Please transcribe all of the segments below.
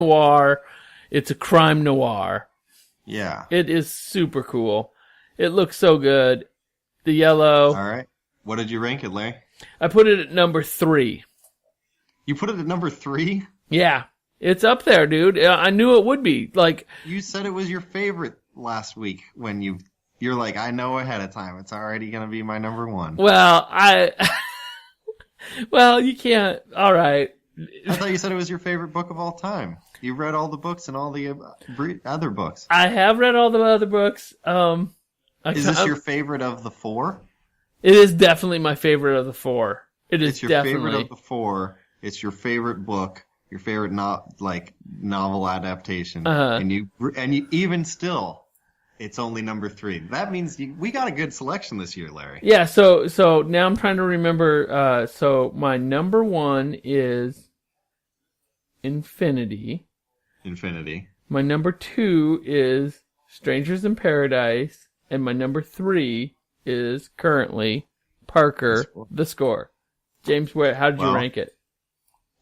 noir. It's a crime noir. Yeah. It is super cool. It looks so good. The yellow. All right. What did you rank it, Larry? I put it at number 3. You put it at number 3? Yeah. It's up there, dude. I knew it would be. Like, you said it was your favorite last week when you're like, I know ahead of time. It's already going to be my number 1. Well, well, you can't. All right. I thought you said it was your favorite book of all time. You read all the books and all the other books. I have read all the other books. Is this your favorite of the 4? It is definitely my favorite of the 4. It's your favorite of the 4. It's your favorite book. Your favorite novel adaptation, and you even still, it's only number 3. That means we got a good selection this year, Larry. Yeah. So now I'm trying to remember. So my number 1 is Infinity. My number 2 is Strangers in Paradise, and my number 3 is currently Parker. The Score. James, how did you rank it?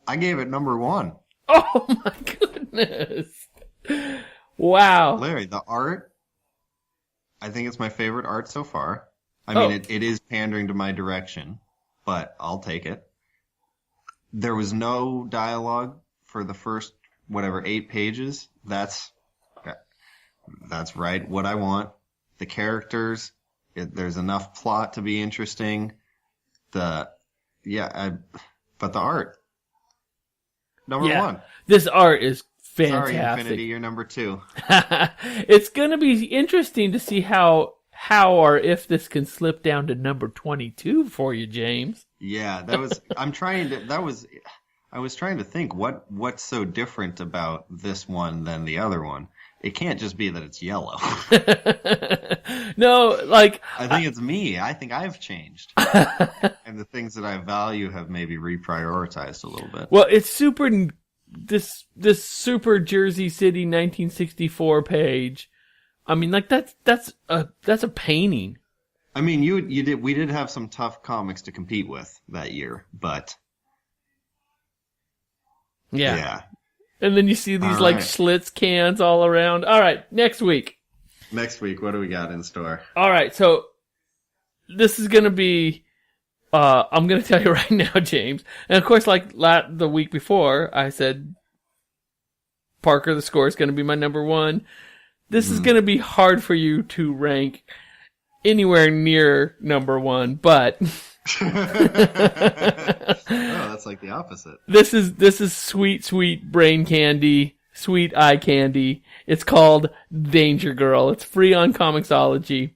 I gave it number 1. Oh my goodness. Wow. Larry, the art, I think it's my favorite art so far. I mean, it is pandering to my direction, but I'll take it. There was no dialogue for the first, 8 pages. That's right, what I want. The characters, there's enough plot to be interesting. But the art. Number 1. This art is fantastic. Sorry, Infinity, you're number 2. It's going to be interesting to see how or if this can slip down to number 22 for you, James. Yeah, I was trying to think what's so different about this one than the other one. It can't just be that it's yellow. No, like... I think it's me. I think I've changed. And the things that I value have maybe reprioritized a little bit. Well, it's super... This super Jersey City 1964 page. I mean, like, that's a painting. I mean, we did have some tough comics to compete with that year, but... Yeah. And then you see these Schlitz cans all around. All right, next week. Next week, what do we got in store? All right, so this is going to be, I'm going to tell you right now, James. And of course, like the week before, I said Parker, the Score is going to be my number 1. This is going to be hard for you to rank anywhere near number 1, but... That's like the opposite. This is sweet brain candy, sweet eye candy. It's called Danger Girl. It's free on Comixology.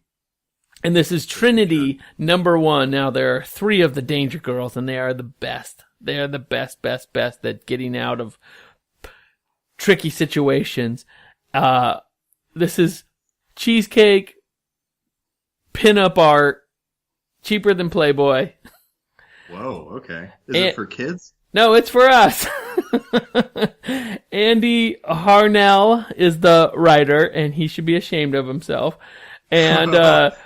And this is Trinity number 1. Now there are 3 of the Danger Girls, and they are the best. They are the best at getting out of tricky situations. This is cheesecake, pinup art, cheaper than Playboy. Whoa, okay. Is it for kids? No, it's for us. Andy Harnell is the writer, and he should be ashamed of himself. And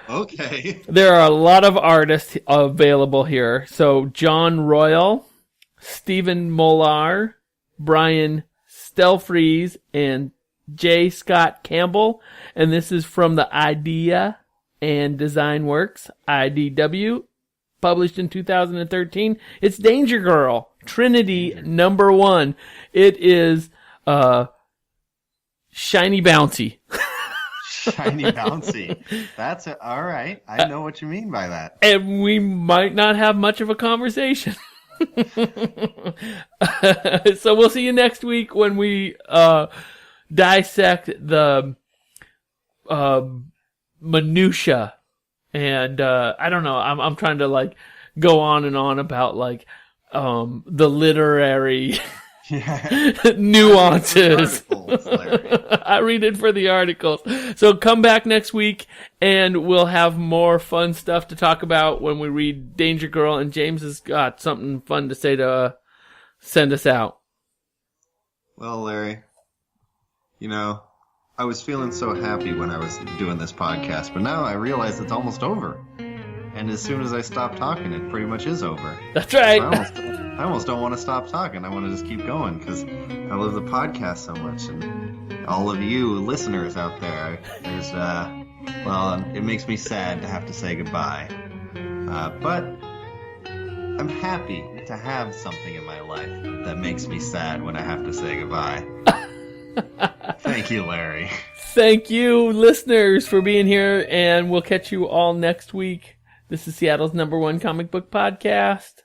okay. There are a lot of artists available here. So John Royal, Stephen Mollar, Brian Stelfreeze, and J. Scott Campbell. And this is from the Idea and Design Works, IDW, published in 2013. It's Danger Girl, Trinity number 1. It is shiny bouncy. Shiny bouncy. That's it. All right. I know what you mean by that. And we might not have much of a conversation. So we'll see you next week when we dissect the minutia. And I don't know. I'm trying to go on and on about the literary nuances. I read it for the articles. So come back next week and we'll have more fun stuff to talk about when we read Danger Girl, and James has got something fun to say to send us out. Well, Larry, I was feeling so happy when I was doing this podcast, but now I realize it's almost over. And as soon as I stop talking, it pretty much is over. That's right. I almost don't want to stop talking. I want to just keep going because I love the podcast so much, and all of you listeners out there. There's well, it makes me sad to have to say goodbye, but I'm happy to have something in my life that makes me sad when I have to say goodbye. Thank you, Larry. Thank you, listeners, for being here, and we'll catch you all next week. This is Seattle's #1 comic book podcast.